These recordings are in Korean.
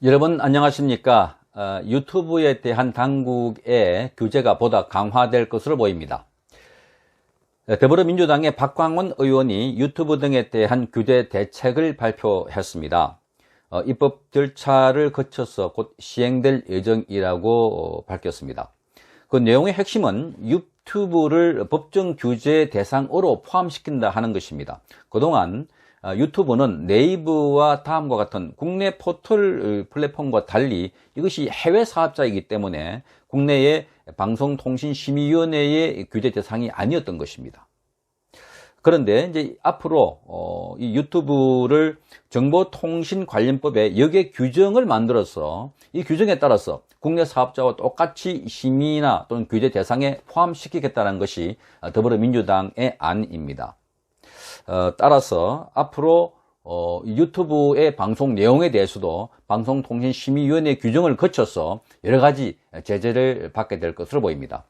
여러분 안녕하십니까? 유튜브에 대한 당국의 규제가 보다 강화될 것으로 보입니다. 더불어민주당의 박광원 의원이 유튜브 등에 대한 규제 대책을 발표했습니다. 입법 절차를 거쳐서 곧 시행될 예정이라고 밝혔습니다. 그 내용의 핵심은 유튜브를 법정 규제 대상으로 포함시킨다 하는 것입니다. 그동안 유튜브는 네이버와 다음과 같은 국내 포털 플랫폼과 달리 이것이 해외 사업자이기 때문에 국내의 방송통신심의위원회의 규제 대상이 아니었던 것입니다. 그런데 이제 앞으로 이 유튜브를 정보통신관련법에 역의 규정을 만들어서 이 규정에 따라서 국내 사업자와 똑같이 심의나 또는 규제 대상에 포함시키겠다는 것이 더불어민주당의 안입니다. 따라서 앞으로 유튜브의 방송 내용에 대해서도 방송통신심의위원회 규정을 거쳐서 여러 가지 제재를 받게 될 것으로 보입니다.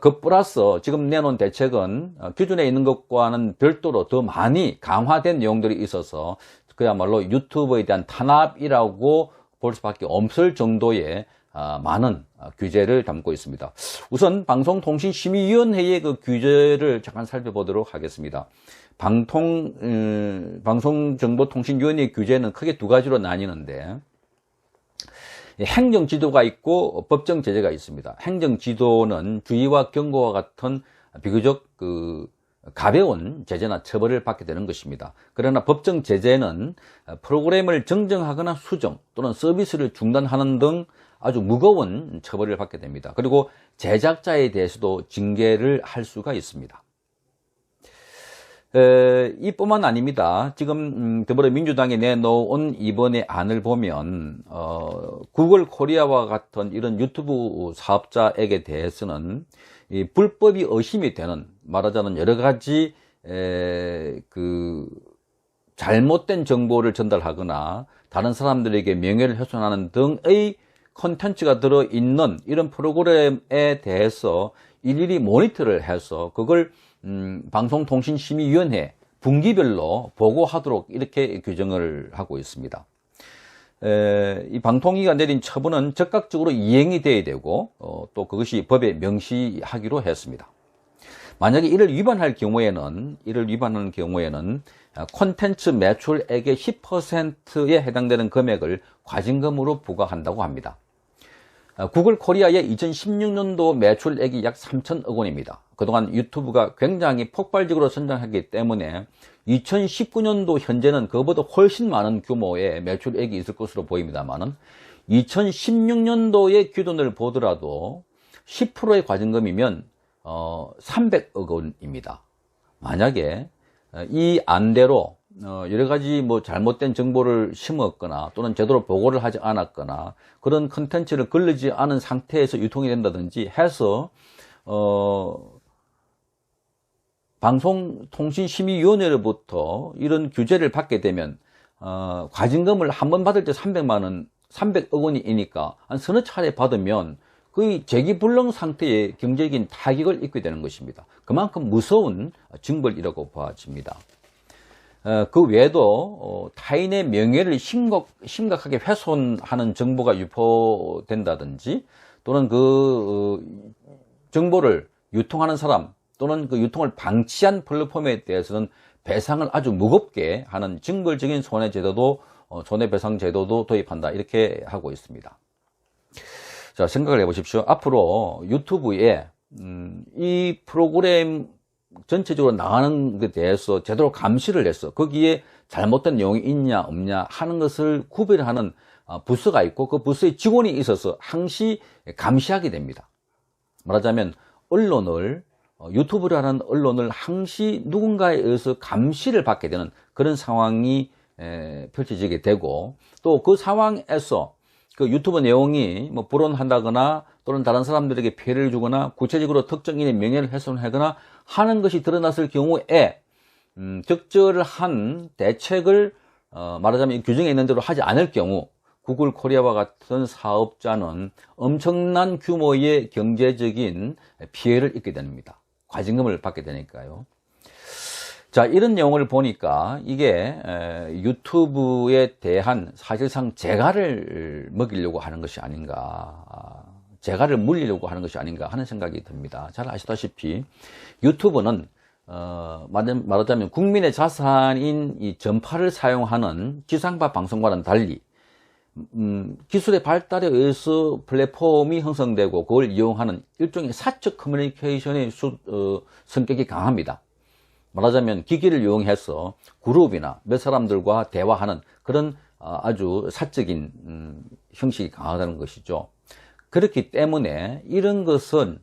그 플러스 지금 내놓은 대책은 기존에 있는 것과는 별도로 더 많이 강화된 내용들이 있어서 그야말로 유튜브에 대한 탄압이라고 볼 수밖에 없을 정도의 많은 규제를 담고 있습니다. 우선 방송통신심의위원회의 그 규제를 잠깐 살펴보도록 하겠습니다. 방송정보통신위원회 규제는 크게 두 가지로 나뉘는데 행정지도가 있고 법정제재가 있습니다. 행정지도는 주의와 경고와 같은 비교적 가벼운 제재나 처벌을 받게 되는 것입니다. 그러나 법정제재는 프로그램을 정정하거나 수정 또는 서비스를 중단하는 등 아주 무거운 처벌을 받게 됩니다. 그리고 제작자에 대해서도 징계를 할 수가 있습니다. 이뿐만 아닙니다. 지금 더불어민주당이 내놓은 이번의 안을 보면 구글 코리아와 같은 이런 유튜브 사업자에게 대해서는 이 불법이 의심이 되는, 말하자면 여러 가지 잘못된 정보를 전달하거나 다른 사람들에게 명예를 훼손하는 등의 콘텐츠가 들어있는 이런 프로그램에 대해서 일일이 모니터를 해서 그걸 방송통신심의위원회 분기별로 보고하도록 이렇게 규정을 하고 있습니다. 이 방통위가 내린 처분은 적극적으로 이행이 돼야 되고 또 그것이 법에 명시하기로 했습니다. 만약에 이를 위반하는 경우에는 콘텐츠 매출액의 10%에 해당되는 금액을 과징금으로 부과한다고 합니다. 구글 코리아의 2016년도 매출액이 약 3천억 원입니다. 그동안 유튜브가 굉장히 폭발적으로 성장했기 때문에 2019년도 현재는 그보다 훨씬 많은 규모의 매출액이 있을 것으로 보입니다만 2016년도의 기준을 보더라도 10%의 과징금이면 300억 원입니다. 만약에 이 안대로 여러 가지 잘못된 정보를 심었거나 또는 제대로 보고를 하지 않았거나 그런 컨텐츠를 걸리지 않은 상태에서 유통이 된다든지 해서 방송통신심의위원회로부터 이런 규제를 받게 되면 과징금을 한 번 받을 때 300억 원이니까 한 서너 차례 받으면 거의 재기불능 상태의 경제적인 타격을 입게 되는 것입니다. 그만큼 무서운 징벌이라고 보아집니다. 그 외에도 타인의 명예를 심각하게 훼손하는 정보가 유포된다든지 또는 그 정보를 유통하는 사람 또는 그 유통을 방치한 플랫폼에 대해서는 배상을 아주 무겁게 하는 징벌적인 손해배상 제도도 도입한다, 이렇게 하고 있습니다. 자, 생각을 해보십시오. 앞으로 유튜브에 이 프로그램 전체적으로 나가는 것에 대해서 제대로 감시를 해서 거기에 잘못된 내용이 있냐 없냐 하는 것을 구별하는 부서가 있고 그 부서에 직원이 있어서 항시 감시하게 됩니다. 말하자면 유튜브라는 언론을 항시 누군가에 의해서 감시를 받게 되는 그런 상황이 펼쳐지게 되고, 또 그 상황에서 그 유튜브 내용이 불온한다거나 또는 다른 사람들에게 피해를 주거나 구체적으로 특정인의 명예를 훼손하거나 하는 것이 드러났을 경우에 적절한 대책을 말하자면 규정에 있는 대로 하지 않을 경우 구글 코리아와 같은 사업자는 엄청난 규모의 경제적인 피해를 입게 됩니다. 과징금을 받게 되니까요. 자, 이런 내용을 보니까 이게 유튜브에 대한 사실상 재갈을 먹이려고 하는 것이 아닌가, 재갈을 물리려고 하는 것이 아닌가 하는 생각이 듭니다. 잘 아시다시피 유튜브는 말하자면 국민의 자산인 이 전파를 사용하는 지상파 방송과는 달리 기술의 발달에 의해서 플랫폼이 형성되고 그걸 이용하는 일종의 사적 커뮤니케이션의 성격이 강합니다. 말하자면 기기를 이용해서 그룹이나 몇 사람들과 대화하는 그런 아주 사적인 형식이 강하다는 것이죠. 그렇기 때문에 이런 것은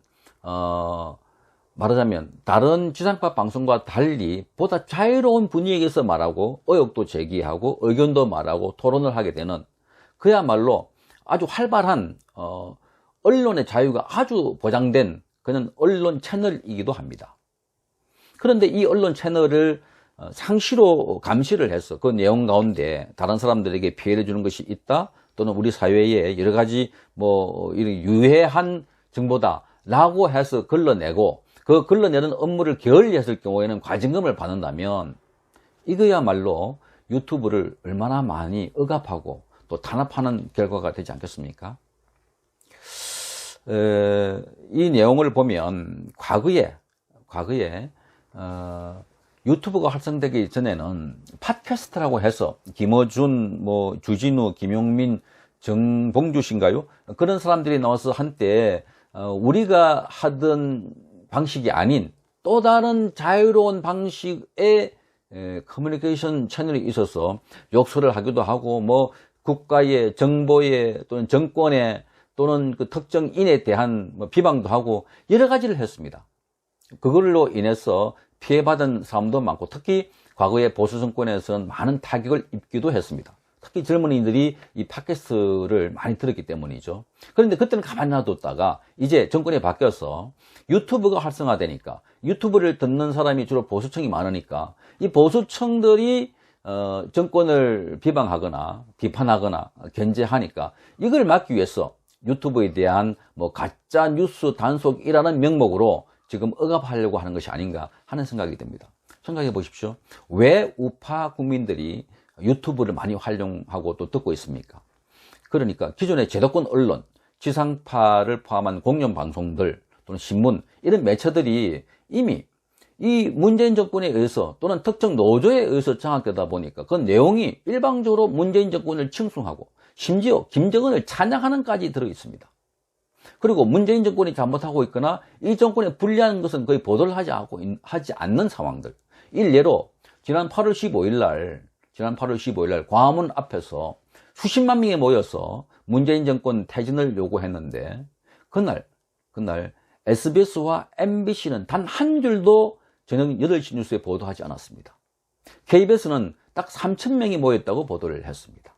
말하자면 다른 지상파 방송과 달리 보다 자유로운 분위기에서 말하고 의혹도 제기하고 의견도 말하고 토론을 하게 되는 그야말로 아주 활발한 언론의 자유가 아주 보장된 그런 언론 채널이기도 합니다. 그런데 이 언론 채널을 상시로 감시를 해서 그 내용 가운데 다른 사람들에게 피해를 주는 것이 있다, 또는 우리 사회에 여러 가지 이런 유해한 정보다라고 해서 걸러내고 그 걸러내는 업무를 게을리했을 경우에는 과징금을 받는다면 이거야말로 유튜브를 얼마나 많이 억압하고 또 탄압하는 결과가 되지 않겠습니까? 이 내용을 보면 과거에 유튜브가 활성되기 전에는 팟캐스트라고 해서 김어준, 주진우, 김용민, 정봉주신가요? 그런 사람들이 나와서 한때 우리가 하던 방식이 아닌 또 다른 자유로운 방식의 커뮤니케이션 채널이 있어서 욕설을 하기도 하고 국가의 정보에 또는 정권에 또는 그 특정인에 대한 비방도 하고 여러 가지를 했습니다. 그걸로 인해서 피해받은 사람도 많고 특히 과거에 보수 정권에서는 많은 타격을 입기도 했습니다. 특히 젊은이들이 이 팟캐스트를 많이 들었기 때문이죠. 그런데 그때는 가만히 놔뒀다가 이제 정권이 바뀌어서 유튜브가 활성화되니까 유튜브를 듣는 사람이 주로 보수층이 많으니까 이 보수층들이 정권을 비방하거나 비판하거나 견제하니까 이걸 막기 위해서 유튜브에 대한 가짜 뉴스 단속이라는 명목으로 지금 억압하려고 하는 것이 아닌가 하는 생각이 듭니다. 생각해 보십시오. 왜 우파 국민들이 유튜브를 많이 활용하고 또 듣고 있습니까? 그러니까 기존의 제도권 언론, 지상파를 포함한 공영 방송들 또는 신문 이런 매체들이 이미 이 문재인 정권에 의해서 또는 특정 노조에 의해서 장악되다 보니까 그 내용이 일방적으로 문재인 정권을 칭송하고 심지어 김정은을 찬양하는까지 들어 있습니다. 그리고 문재인 정권이 잘못하고 있거나 이 정권에 불리한 것은 거의 보도를 하지 않는 상황들. 일례로 지난 8월 15일 날 광화문 앞에서 수십만 명이 모여서 문재인 정권 퇴진을 요구했는데 그날 SBS와 MBC는 단 한 줄도 저녁 8시 뉴스에 보도하지 않았습니다. KBS는 딱 3,000명이 모였다고 보도를 했습니다.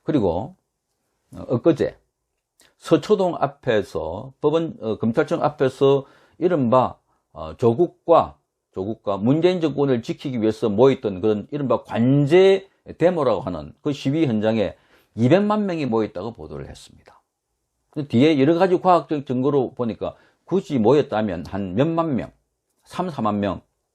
그리고 엊그제 서초동 앞에서 검찰청 앞에서 이른바 조국과 문재인 정권을 지키기 위해서 모였던 그런 이른바 관제 데모라고 하는 그 시위 현장에 200만 명이 모였다고 보도를 했습니다. 뒤에 여러 가지 과학적 증거로 보니까 굳이 모였다면 한 몇만 명, 3, 4만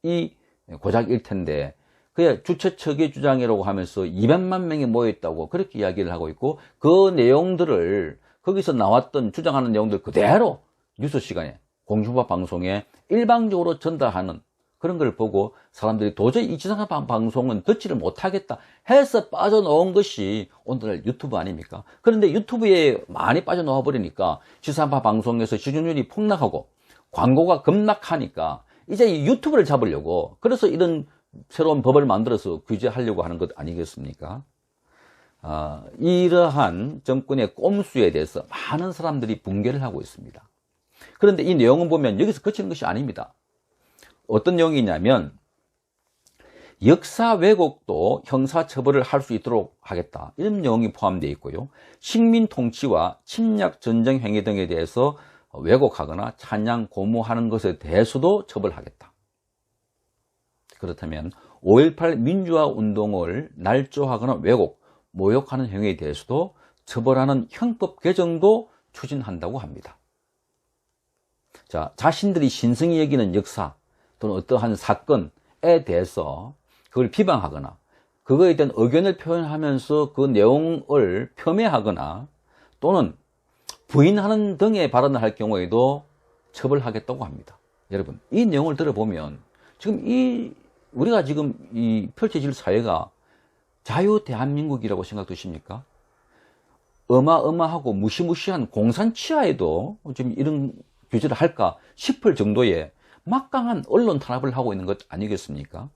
명이 고작일 텐데 그게 주최 측의 주장이라고 하면서 200만 명이 모였다고 그렇게 이야기를 하고 있고 그 내용들을 거기서 나왔던 주장하는 내용들 그대로 뉴스 시간에 공중파 방송에 일방적으로 전달하는 그런 걸 보고 사람들이 도저히 이 지상파 방송은 듣지를 못하겠다 해서 빠져나온 것이 오늘날 유튜브 아닙니까? 그런데 유튜브에 많이 빠져나와 버리니까 지상파 방송에서 시청률이 폭락하고 광고가 급락하니까 이제 이 유튜브를 잡으려고 그래서 이런 새로운 법을 만들어서 규제하려고 하는 것 아니겠습니까? 이러한 정권의 꼼수에 대해서 많은 사람들이 붕괴를 하고 있습니다. 그런데 이 내용을 보면 여기서 그치는 것이 아닙니다. 어떤 내용이냐면 역사 왜곡도 형사처벌을 할 수 있도록 하겠다 이런 내용이 포함되어 있고요. 식민 통치와 침략 전쟁 행위 등에 대해서 왜곡하거나 찬양 고무하는 것에 대해서도 처벌하겠다. 그렇다면 5.18 민주화 운동을 날조하거나 왜곡, 모욕하는 행위에 대해서도 처벌하는 형법 개정도 추진한다고 합니다. 자, 자신들이 신성히 여기는 역사 또는 어떠한 사건 대해서 그걸 비방하거나 그거에 대한 의견을 표현하면서 그 내용을 폄훼하거나 또는 부인하는 등의 발언을 할 경우에도 처벌하겠다고 합니다. 여러분, 이 내용을 들어보면 지금 우리가 지금 이 펼쳐질 사회가 자유 대한민국이라고 생각되십니까? 어마어마하고 무시무시한 공산 치하에도 지금 이런 규제를 할까 싶을 정도의 막강한 언론 탄압을 하고 있는 것 아니겠습니까?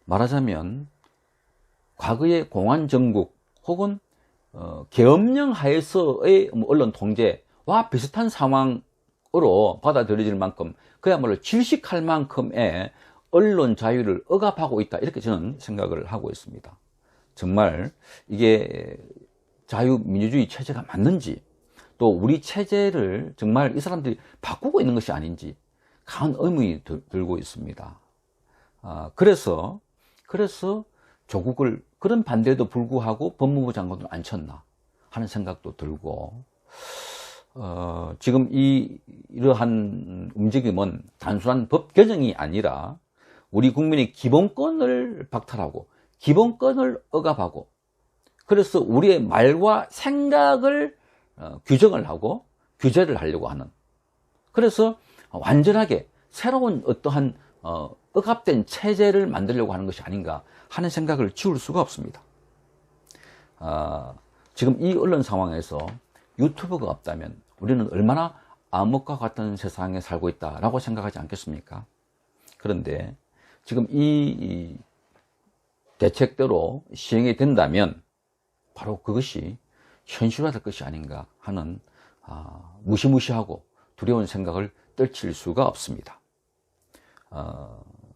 말하자면 과거의 공안정국 혹은 계엄령 하에서의 언론 통제와 비슷한 상황으로 받아들여질 만큼 그야말로 질식할 만큼의 언론 자유를 억압하고 있다, 이렇게 저는 생각을 하고 있습니다. 정말 이게 자유민주주의 체제가 맞는지, 또 우리 체제를 정말 이 사람들이 바꾸고 있는 것이 아닌지 강한 의문이 들고 있습니다. 그래서 조국을 그런 반대에도 불구하고 법무부 장관을 앉혔나 하는 생각도 들고, 지금 이러한 움직임은 단순한 법 개정이 아니라 우리 국민의 기본권을 박탈하고 기본권을 억압하고, 그래서 우리의 말과 생각을 규정을 하고 규제를 하려고 하는, 그래서 완전하게 새로운 어떠한 억압된 체제를 만들려고 하는 것이 아닌가 하는 생각을 지울 수가 없습니다. 지금 이 언론 상황에서 유튜브가 없다면 우리는 얼마나 암흑과 같은 세상에 살고 있다라고 생각하지 않겠습니까? 그런데 지금 이 대책대로 시행이 된다면 바로 그것이 현실화될 것이 아닌가 하는 무시무시하고 두려운 생각을 떨칠 수가 없습니다.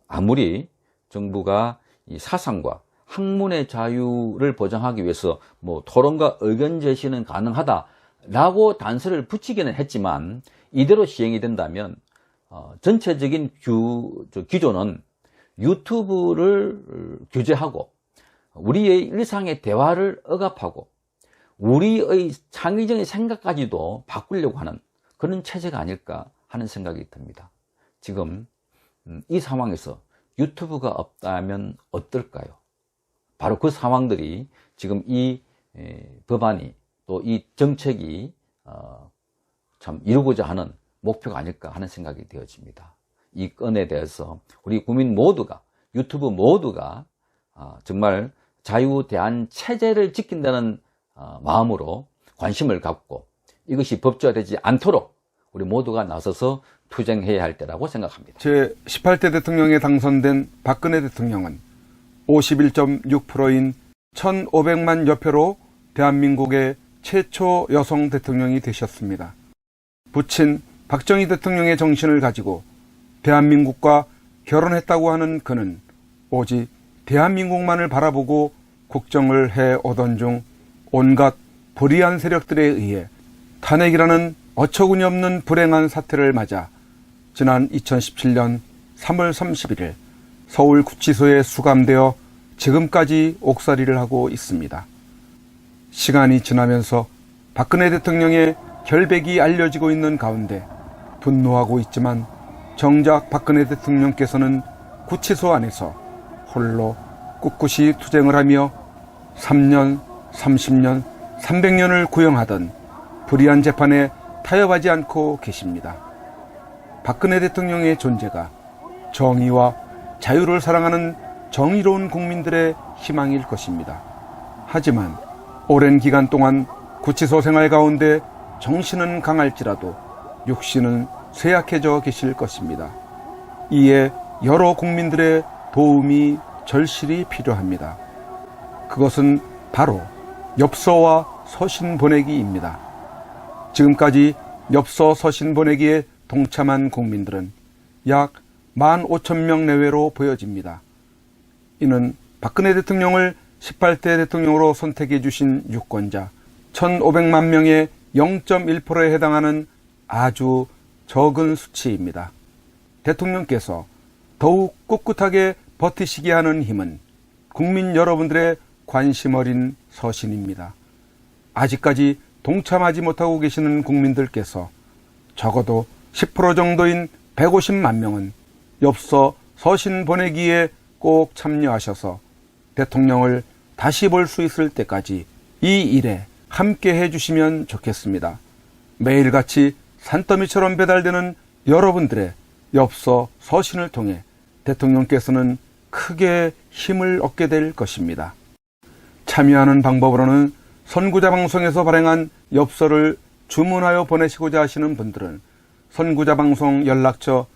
아무리 정부가 이 사상과 학문의 자유를 보장하기 위해서 뭐 토론과 의견 제시는 가능하다라고 단서를 붙이기는 했지만, 이대로 시행이 된다면 전체적인 기조는 유튜브를 규제하고 우리의 일상의 대화를 억압하고 우리의 창의적인 생각까지도 바꾸려고 하는 그런 체제가 아닐까 하는 생각이 듭니다. 지금 이 상황에서 유튜브가 없다면 어떨까요? 바로 그 상황들이 지금 이 법안이, 또 이 정책이 참 이루고자 하는 목표가 아닐까 하는 생각이 되어집니다. 이 건에 대해서 우리 국민 모두가, 유튜브 모두가 정말 자유 대한 체제를 지킨다는 마음으로 관심을 갖고 이것이 법제화되지 않도록 우리 모두가 나서서 투쟁해야 할 때라고 생각합니다. 제18대 대통령에 당선된 박근혜 대통령은 51.6%인 1,500만 여표로 대한민국의 최초 여성 대통령이 되셨습니다. 부친 박정희 대통령의 정신을 가지고 대한민국과 결혼했다고 하는 그는 오직 대한민국만을 바라보고 국정을 해오던 중 온갖 불의한 세력들에 의해 탄핵이라는 어처구니 없는 불행한 사태를 맞아 지난 2017년 3월 31일 서울구치소에 수감되어 지금까지 옥살이를 하고 있습니다. 시간이 지나면서 박근혜 대통령의 결백이 알려지고 있는 가운데 분노하고 있지만, 정작 박근혜 대통령께서는 구치소 안에서 홀로 꿋꿋이 투쟁을 하며 3년, 30년, 300년을 구형하던 불의한 재판에 타협하지 않고 계십니다. 박근혜 대통령의 존재가 정의와 자유를 사랑하는 정의로운 국민들의 희망일 것입니다. 하지만 오랜 기간 동안 구치소 생활 가운데 정신은 강할지라도 육신은 쇠약해져 계실 것입니다. 이에 여러 국민들의 도움이 절실히 필요합니다. 그것은 바로 엽서와 서신 보내기입니다. 지금까지 엽서 서신 보내기에 동참한 국민들은 약 15,000명 내외로 보여집니다. 이는 박근혜 대통령을 18대 대통령으로 선택해 주신 유권자 1,500만 명의 0.1%에 해당하는 아주 적은 수치입니다. 대통령께서 더욱 꿋꿋하게 버티시게 하는 힘은 국민 여러분들의 관심 어린 서신입니다. 아직까지 동참하지 못하고 계시는 국민들께서 적어도 10% 정도인 150만 명은 엽서 서신 보내기에 꼭 참여하셔서 대통령을 다시 볼 수 있을 때까지 이 일에 함께 해주시면 좋겠습니다. 매일같이 산더미처럼 배달되는 여러분들의 엽서 서신을 통해 대통령께서는 크게 힘을 얻게 될 것입니다. 참여하는 방법으로는 선구자 방송에서 발행한 엽서를 주문하여 보내시고자 하시는 분들은 선구자 방송 연락처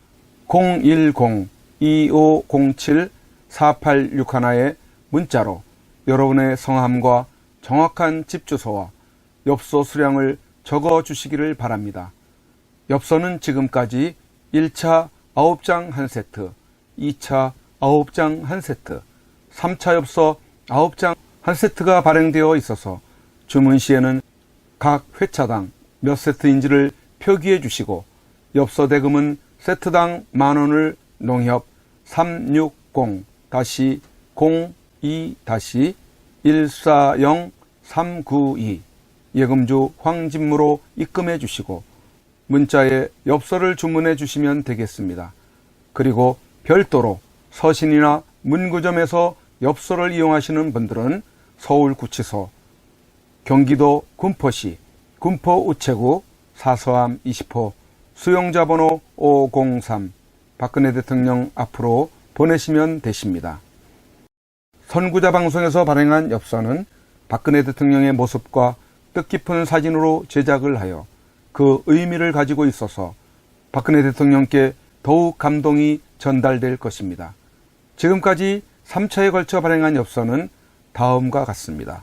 010-2507-4861에 문자로 여러분의 성함과 정확한 집 주소와 엽서 수량을 적어 주시기를 바랍니다. 엽서는 지금까지 1차 9장 1세트, 2차 9장 1세트, 3차 엽서 9장 1세트가 발행되어 있어서 주문 시에는 각 회차당 몇 세트인지를 표기해 주시고 엽서 대금은 세트당 10,000원을 농협 360-02-140-392 예금주 황진무로 입금해 주시고 문자에 엽서를 주문해 주시면 되겠습니다. 그리고 별도로 서신이나 문구점에서 엽서를 이용하시는 분들은 서울구치소, 경기도 군포시 군포우체구 사서함 20호 수용자번호 503 박근혜 대통령 앞으로 보내시면 되십니다. 선구자 방송에서 발행한 엽서는 박근혜 대통령의 모습과 뜻깊은 사진으로 제작을 하여 그 의미를 가지고 있어서 박근혜 대통령께 더욱 감동이 전달될 것입니다. 지금까지 3차에 걸쳐 발행한 엽서는 다음과 같습니다.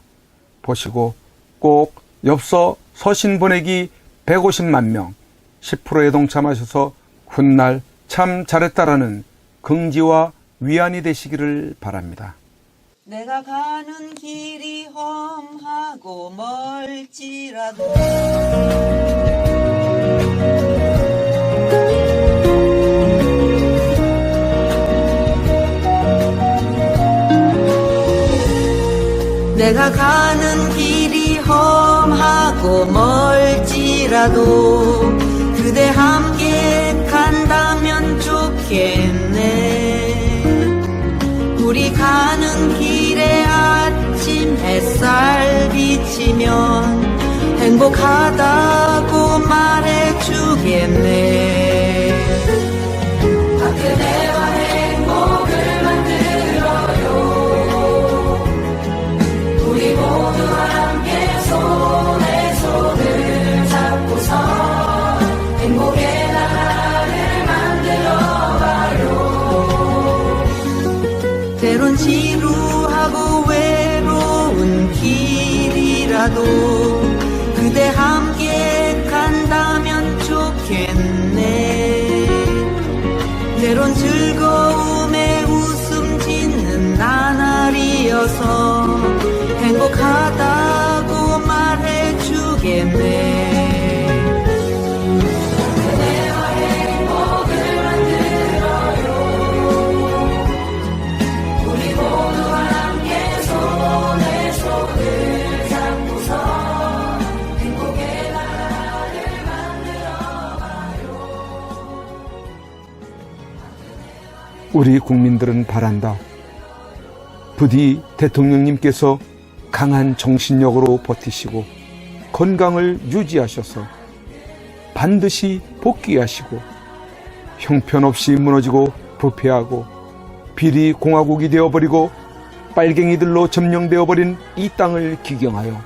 보시고 꼭 엽서 서신 보내기 150만 명 10%에 동참하셔서 훗날 참 잘했다라는 긍지와 위안이 되시기를 바랍니다. 내가 가는 길이 험하고 멀지라도 내가 가는 길이 험하고 멀지라도 그대 함께 간다면 좋겠네. 우리 가는 길에 아침 햇살 비치면 행복하다고 말해주겠네. 그대와 행복을 만들어요. 우리 모두 함께 손에 손을 잡고서 행복의 나라를 만들어봐요. 때론 지루하고 외로운 길이라도 그대 함께 간다면 좋겠네. 때론 즐거움에 웃음 짓는 나날이어서 행복하다고 말해주겠네. 그대와 행복을 만들어요. 우리 모두 함께 손에 손을 잡고서 행복의 나라를 만들어봐요. 우리 국민들은 바란다. 부디 대통령님께서 강한 정신력으로 버티시고 건강을 유지하셔서 반드시 복귀하시고 형편없이 무너지고 부패하고 비리 공화국이 되어버리고 빨갱이들로 점령되어버린 이 땅을 기경하여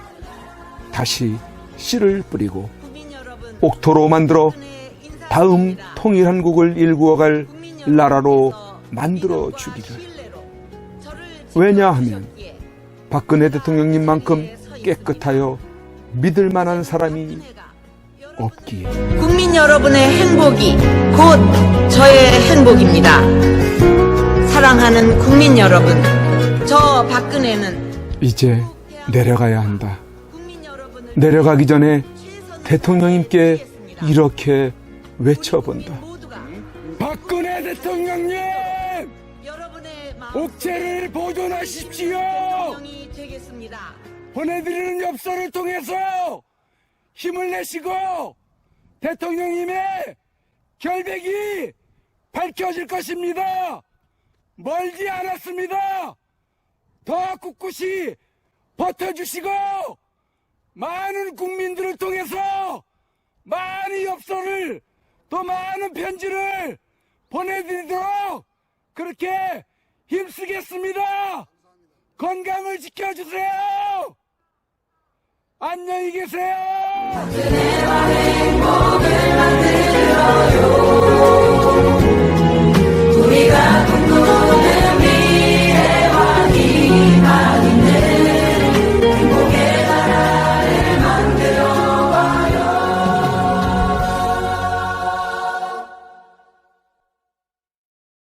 다시 씨를 뿌리고 옥토로 만들어 다음 통일한국을 일구어갈 나라로 만들어 주기를. 왜냐하면 박근혜 대통령님만큼 깨끗하여 믿을 만한 사람이 없기에. 국민 여러분의 행복이 곧 저의 행복입니다. 사랑하는 국민 여러분, 저 박근혜는 이제 내려가야 한다. 내려가기 전에 대통령님께 이렇게 외쳐본다. 박근혜 대통령님! 옥체를 보존하십시오. 보내드리는 엽서를 통해서 힘을 내시고 대통령님의 결백이 밝혀질 것입니다. 멀지 않았습니다. 더 꿋꿋이 버텨주시고 많은 국민들을 통해서 많은 엽서를 또 많은 편지를 보내드리도록 그렇게 힘쓰겠습니다. 건강을 지켜주세요. 안녕히 계세요. 우리가